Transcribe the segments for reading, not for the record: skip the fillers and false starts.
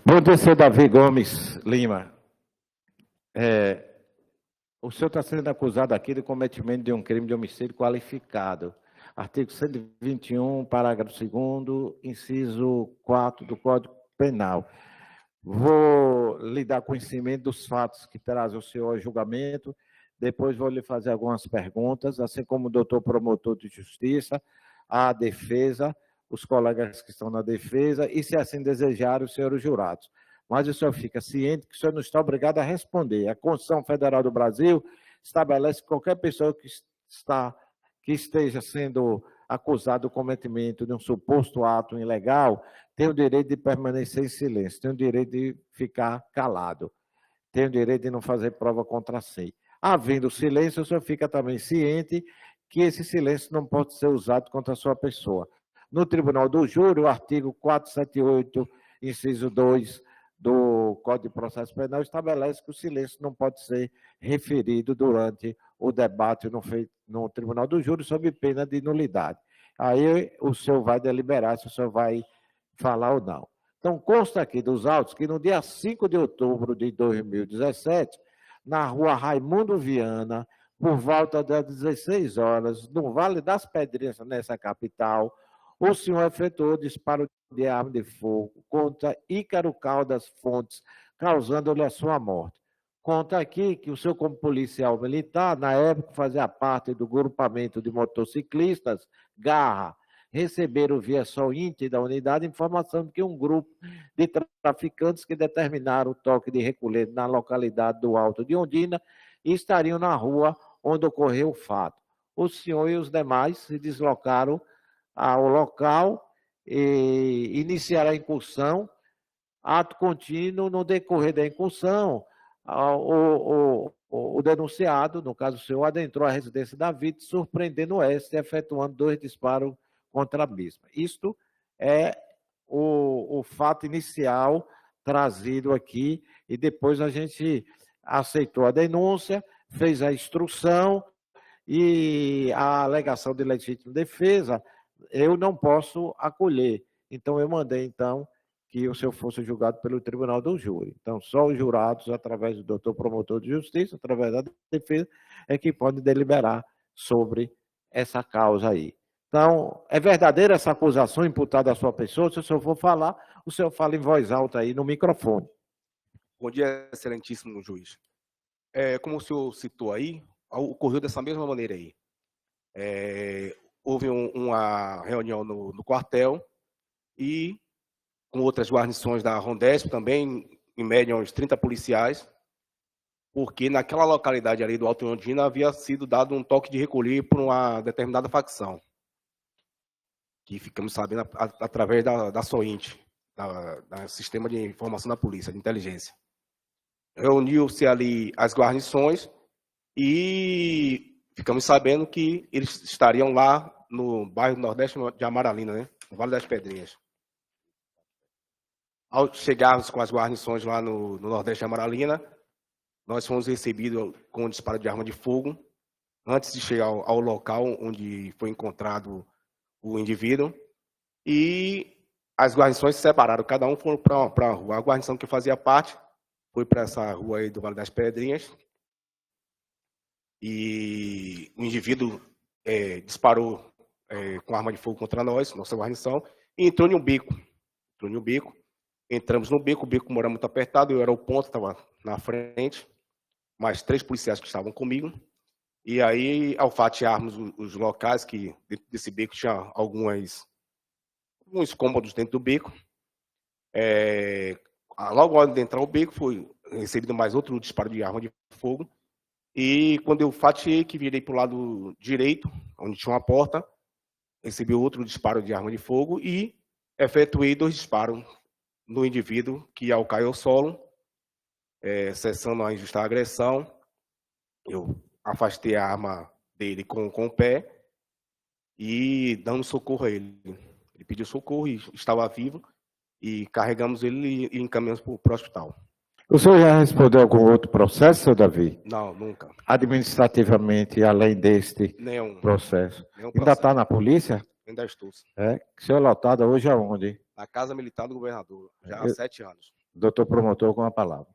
Bom dia, senhor Davi Gomes Lima. O senhor está sendo acusado aqui de cometimento de um crime de homicídio qualificado. Artigo 121, parágrafo 2º, inciso 4 do Código Penal. Vou lhe dar conhecimento dos fatos que trazem o senhor a julgamento, depois vou lhe fazer algumas perguntas, assim como o doutor promotor de justiça, a defesa, os colegas que estão na defesa, e se assim desejarem, os senhores jurados. Mas o senhor fica ciente que o senhor não está obrigado a responder. A Constituição Federal do Brasil estabelece que qualquer pessoa que esteja sendo acusado do cometimento de um suposto ato ilegal tem o direito de permanecer em silêncio, tem o direito de ficar calado, tem o direito de não fazer prova contra si. Havendo silêncio, o senhor fica também ciente que esse silêncio não pode ser usado contra a sua pessoa. No Tribunal do Júri, o artigo 478, inciso 2 do Código de Processo Penal estabelece que o silêncio não pode ser referido durante o debate no Tribunal do Júri sob pena de nulidade. Aí o senhor vai deliberar se o senhor vai falar ou não. Então, consta aqui dos autos que no dia 5 de outubro de 2017, na rua Raimundo Viana, por volta das 16 horas, no Vale das Pedrinhas, nessa capital, o senhor efetuou disparo de arma de fogo contra Ícaro Caldas Fontes, causando-lhe a sua morte. Conta aqui que o senhor, como policial militar, na época fazia parte do grupamento de motociclistas Garra, receberam via SOINT da unidade informação de que um grupo de traficantes que determinaram o toque de recolher na localidade do Alto de Ondina estariam na rua onde ocorreu o fato. O senhor e os demais se deslocaram ao local e iniciaram a incursão. Ato contínuo, no decorrer da incursão, o denunciado, no caso o senhor, adentrou a residência da vítima, surpreendendo esta e efetuando 2 disparos contra a mesma. Isto é o fato inicial trazido aqui, e depois a gente aceitou a denúncia, fez a instrução e a alegação de legítima defesa eu não posso acolher. Então, eu mandei, então, que o senhor fosse julgado pelo Tribunal do Júri. Então, só os jurados, através do doutor promotor de justiça, através da defesa, é que podem deliberar sobre essa causa aí. Então, é verdadeira essa acusação imputada à sua pessoa? Se o senhor for falar, o senhor fala em voz alta aí no microfone. Bom dia, excelentíssimo juiz. Como o senhor citou aí, ocorreu dessa mesma maneira aí. Houve uma reunião no quartel e com outras guarnições da Rondesp também, em média uns 30 policiais, porque naquela localidade ali do Alto Ondina havia sido dado um toque de recolher por uma determinada facção, que ficamos sabendo através da SOINT, da Sistema de Informação da Polícia, de Inteligência. Reuniu-se ali as guarnições e ficamos sabendo que eles estariam lá no bairro Nordeste de Amaralina, né? No Vale das Pedrinhas. Ao chegarmos com as guarnições lá no Nordeste de Amaralina, nós fomos recebidos com um disparo de arma de fogo, antes de chegar ao local onde foi encontrado o indivíduo, e as guarnições se separaram, cada um foi para a rua. A guarnição que fazia parte foi para essa rua aí do Vale das Pedrinhas, e o indivíduo disparou com arma de fogo contra nós, nossa guarnição, e entrou em um beco. Entramos no beco, o beco mora muito apertado, eu era o ponto, estava na frente, mais 3 policiais que estavam comigo, e aí, ao fatiarmos os locais, que dentro desse beco tinha alguns cômodos dentro do beco, logo antes de entrar no beco, foi recebido mais outro disparo de arma de fogo, e quando eu fatiei, que virei para o lado direito, onde tinha uma porta, recebi outro disparo de arma de fogo e efetuei 2 disparos no indivíduo que, ao cair ao solo, cessando a injusta agressão, eu afastei a arma dele com o pé e dando socorro a ele. Ele pediu socorro e estava vivo, e carregamos ele e encaminhamos para o hospital. O senhor já respondeu algum outro processo, senhor Davi? Não, nunca. Administrativamente, além deste Nenhum processo. processo. Ainda está na polícia? Ainda estou. Senhor Lotada, hoje aonde? Na Casa Militar do Governador, já há 7 anos. Doutor promotor, com a palavra.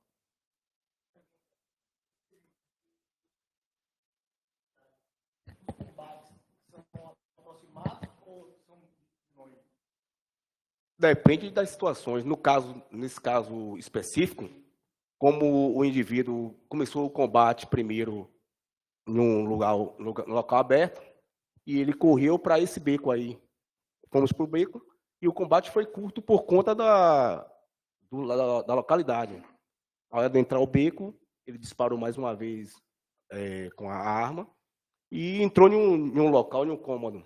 Depende das situações. Nesse caso específico, como o indivíduo começou o combate primeiro em um local aberto, e ele correu para esse beco aí. Fomos para o beco, e o combate foi curto por conta da localidade. Ao adentrar o beco, ele disparou mais uma vez com a arma, e entrou em um local, em um cômodo.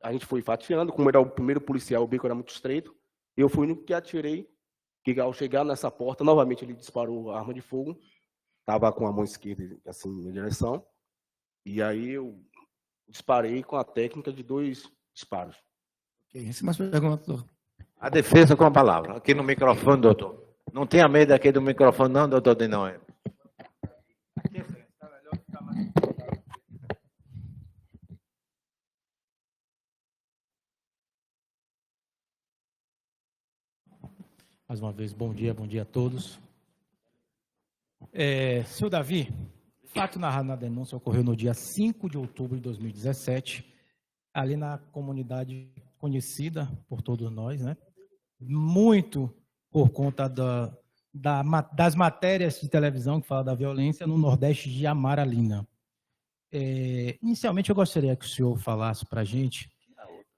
A gente foi fatiando, como era o primeiro policial, o beco era muito estreito, eu fui no que atirei, que ao chegar nessa porta, novamente ele disparou a arma de fogo, estava com a mão esquerda assim, em direção, e aí eu disparei com a técnica de 2 disparos. Ok, essa é mais pergunta, doutor. A defesa com a palavra. Aqui no microfone, doutor. Não tenha medo aqui do microfone, não, doutor de Noé. Mais uma vez, bom dia a todos. Senhor Davi, o fato narrado na denúncia ocorreu no dia 5 de outubro de 2017, ali na comunidade conhecida por todos nós, né? Muito por conta das matérias de televisão que falam da violência no Nordeste de Amaralina. Inicialmente, eu gostaria que o senhor falasse para a gente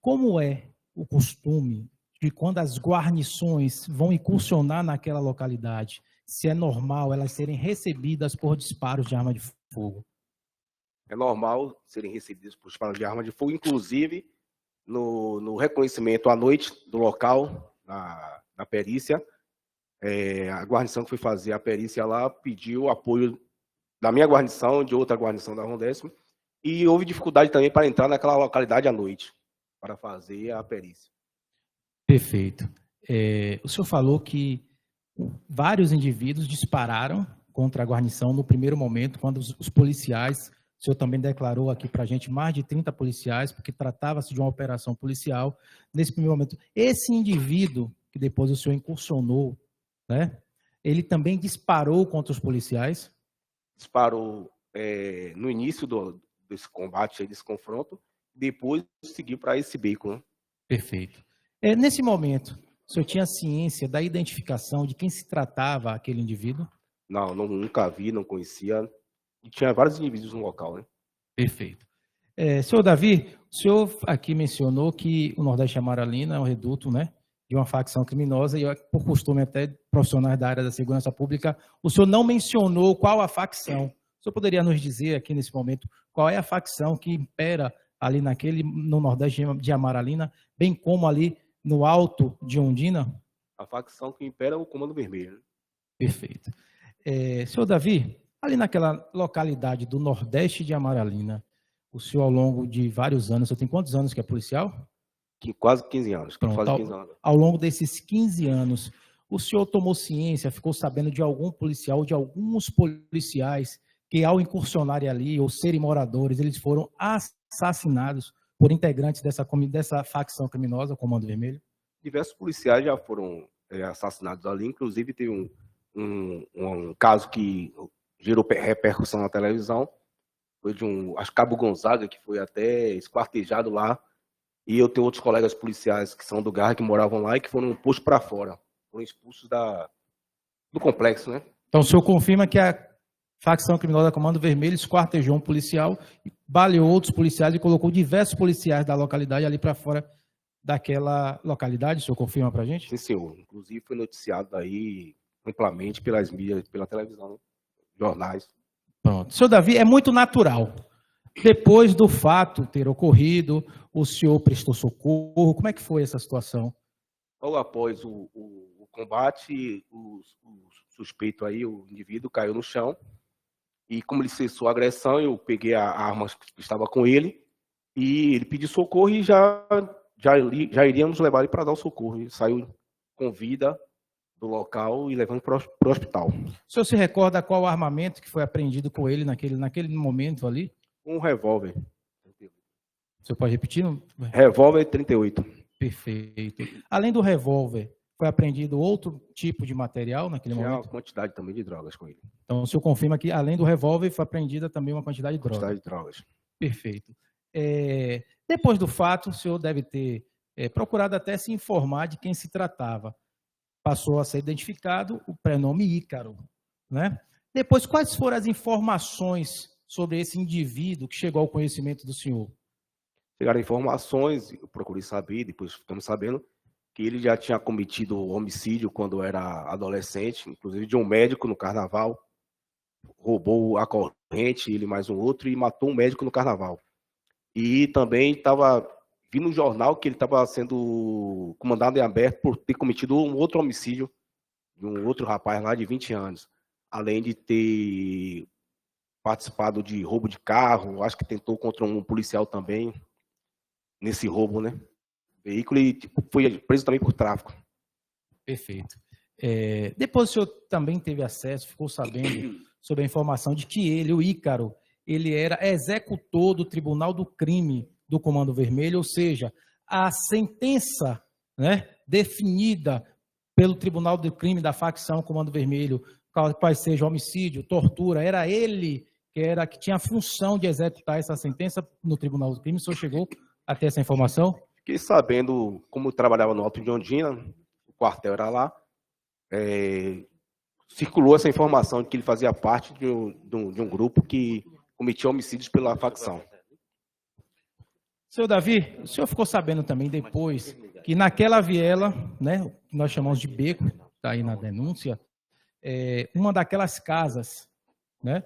como é o costume de quando as guarnições vão incursionar naquela localidade, se é normal elas serem recebidas por disparos de arma de fogo. É normal serem recebidos por disparos de arma de fogo, inclusive no reconhecimento à noite do local, na perícia, a guarnição que foi fazer a perícia lá pediu apoio da minha guarnição, de outra guarnição da Rondesp, e houve dificuldade também para entrar naquela localidade à noite, para fazer a perícia. Perfeito. O senhor falou que vários indivíduos dispararam contra a guarnição no primeiro momento, quando os policiais, o senhor também declarou aqui para a gente, mais de 30 policiais, porque tratava-se de uma operação policial. Nesse primeiro momento, esse indivíduo, que depois o senhor incursionou, né, ele também disparou contra os policiais? Disparou no início desse combate, desse confronto, depois seguiu para esse beco, né? Perfeito. Nesse momento, o senhor tinha ciência da identificação de quem se tratava aquele indivíduo? Não, nunca vi, não conhecia. E tinha vários indivíduos no local, né? Perfeito. Senhor Davi, o senhor aqui mencionou que o Nordeste Amaralina é um reduto, né, de uma facção criminosa, e por costume até profissionais da área da segurança pública, o senhor não mencionou qual a facção. O senhor poderia nos dizer aqui nesse momento qual é a facção que impera ali no Nordeste de Amaralina, bem como ali no Alto de Ondina? A facção que impera é o Comando Vermelho, né? Perfeito. Senhor Davi, ali naquela localidade do Nordeste de Amaralina, o senhor ao longo de vários anos, o senhor tem quantos anos que é policial? Quase 15 anos. Pronto, Quase 15 anos. Ao longo desses 15 anos, o senhor tomou ciência, ficou sabendo de algum policial, de alguns policiais que ao incursionarem ali, ou serem moradores, eles foram assassinados por integrantes dessa facção criminosa, o Comando Vermelho? Diversos policiais já foram assassinados ali, inclusive teve um caso que gerou repercussão na televisão, foi de acho que Cabo Gonzaga, que foi até esquartejado lá, e eu tenho outros colegas policiais que são do Garra, que moravam lá e que foram postos para fora, foram expulsos do complexo, né? Então o senhor confirma que a facção criminosa Comando Vermelho esquartejou um policial, baleou outros policiais e colocou diversos policiais da localidade ali para fora daquela localidade? O senhor confirma para a gente? Sim, senhor. Inclusive foi noticiado aí amplamente pelas mídias, pela televisão, jornais. Pronto. Senhor Davi, é muito natural. Depois do fato ter ocorrido, o senhor prestou socorro. Como é que foi essa situação? Logo após o combate, o suspeito aí, o indivíduo, caiu no chão. E como ele cessou a agressão, eu peguei a arma que estava com ele e ele pediu socorro e já iríamos levar ele para dar o socorro. Ele saiu com vida do local e levando para o hospital. O senhor se recorda qual o armamento que foi apreendido com ele naquele momento ali? Um revólver. O senhor pode repetir? Revólver 38. Perfeito. Além do revólver, foi apreendido outro tipo de material naquele Tinha momento? uma quantidade também de drogas com ele. Então, o senhor confirma que, além do revólver, foi apreendida também uma quantidade de droga. Quantidade de drogas. Perfeito. Depois do fato, o senhor deve ter procurado até se informar de quem se tratava. Passou a ser identificado o prenome Ícaro, né? Depois, quais foram as informações sobre esse indivíduo que chegou ao conhecimento do senhor? Chegaram informações, eu procurei saber, depois ficamos sabendo que ele já tinha cometido homicídio quando era adolescente, inclusive de um médico no carnaval, roubou a corrente, ele mais um outro, e matou um médico no carnaval. E também estava vindo no jornal que ele estava sendo comandado em aberto por ter cometido um outro homicídio de um outro rapaz lá de 20 anos, além de ter participado de roubo de carro, acho que tentou contra um policial também, nesse roubo, né? Veículo, e foi preso também por tráfico. Perfeito. Depois o senhor também teve acesso, ficou sabendo sobre a informação de que ele, o Ícaro, ele era executor do Tribunal do Crime do Comando Vermelho, ou seja, a sentença, né, definida pelo Tribunal do Crime da facção Comando Vermelho, qual seja homicídio, tortura, era ele que tinha a função de executar essa sentença no Tribunal do Crime. O senhor chegou a ter essa informação? Fiquei sabendo, como eu trabalhava no Alto de Ondina, o quartel era lá, circulou essa informação de que ele fazia parte de um grupo que cometia homicídios pela facção. Senhor Davi, o senhor ficou sabendo também depois que naquela viela, né, que nós chamamos de beco, está aí na denúncia, uma daquelas casas, né,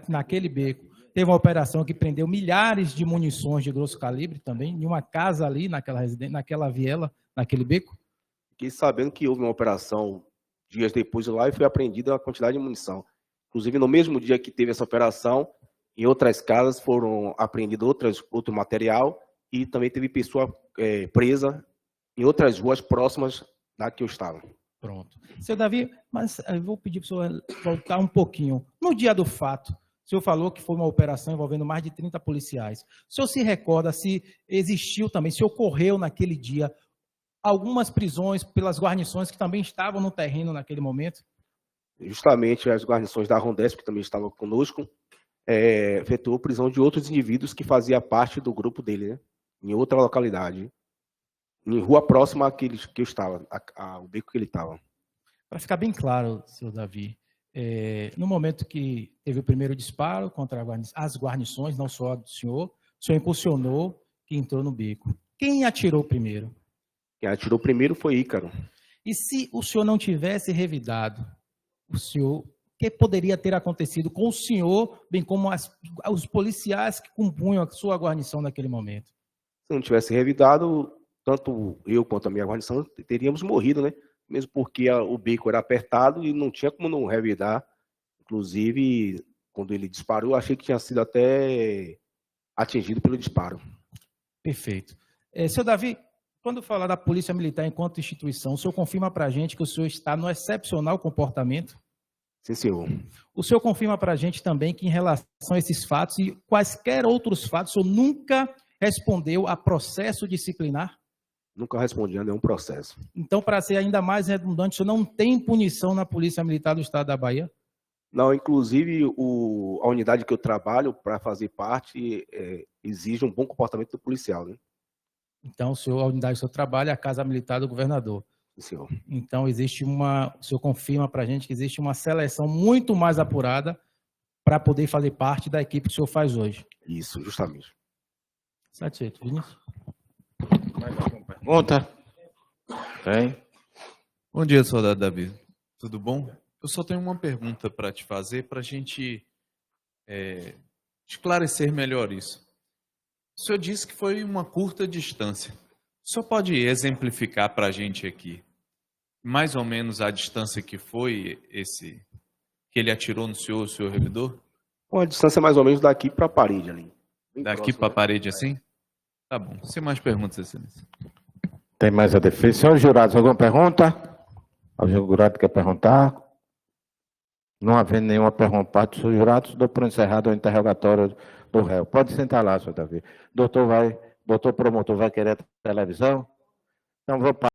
naquele beco, teve uma operação que prendeu milhares de munições de grosso calibre também, em uma casa ali, naquela viela, naquele beco? Fiquei sabendo que houve uma operação dias depois lá e foi apreendida a quantidade de munição. Inclusive, no mesmo dia que teve essa operação, em outras casas foram apreendidos outro material e também teve pessoa presa em outras ruas próximas da que eu estava. Pronto. Seu Davi, mas eu vou pedir para o senhor voltar um pouquinho. No dia do fato, o senhor falou que foi uma operação envolvendo mais de 30 policiais. O senhor se recorda se existiu também, se ocorreu naquele dia algumas prisões pelas guarnições que também estavam no terreno naquele momento? Justamente as guarnições da Rondesp, que também estavam conosco, efetuou prisão de outros indivíduos que faziam parte do grupo dele, né? Em outra localidade, em rua próxima àquele que eu estava, ao beco que ele estava. Para ficar bem claro, senhor Davi, no momento que teve o primeiro disparo contra as guarnições, não só do senhor, o senhor impulsionou que entrou no beco. Quem atirou primeiro? Quem atirou primeiro foi Ícaro. E se o senhor não tivesse revidado, o que poderia ter acontecido com o senhor, bem como os policiais que compunham a sua guarnição naquele momento? Se não tivesse revidado, tanto eu quanto a minha guarnição teríamos morrido, né? Mesmo porque o beco era apertado e não tinha como não revidar. Inclusive, quando ele disparou, eu achei que tinha sido até atingido pelo disparo. Perfeito. Senhor Davi, quando falar da Polícia Militar enquanto instituição, o senhor confirma para a gente que o senhor está no excepcional comportamento? Sim, senhor. O senhor confirma para a gente também que, em relação a esses fatos e quaisquer outros fatos, o senhor nunca respondeu a processo disciplinar? Nunca respondi a nenhum processo. Então, para ser ainda mais redundante, o senhor não tem punição na Polícia Militar do Estado da Bahia? Não, inclusive a unidade que eu trabalho para fazer parte exige um bom comportamento do policial, né? Então, a unidade do seu trabalho é a Casa Militar do Governador. Sim, senhor. Então, o senhor confirma para a gente que existe uma seleção muito mais apurada para poder fazer parte da equipe que o senhor faz hoje. Isso, justamente. Satisfeito, Vinícius? Mais alguma pergunta? Tem? Bom dia, soldado Davi. Tudo bom? Eu só tenho uma pergunta para te fazer para a gente esclarecer melhor isso. O senhor disse que foi uma curta distância. O senhor pode exemplificar para a gente aqui, mais ou menos a distância que foi que ele atirou no senhor, o senhor revidor? Uma distância mais ou menos daqui para a parede ali. Daqui para a parede assim? Tá bom. Sem mais perguntas, excelência. Tem mais a defesa. Senhores jurados, alguma pergunta? Algum jurado quer perguntar? Não havendo nenhuma pergunta dos jurados, dou por encerrado o interrogatório do réu. Pode sentar lá, senhor Davi. Doutor promotor vai querer televisão? Então vou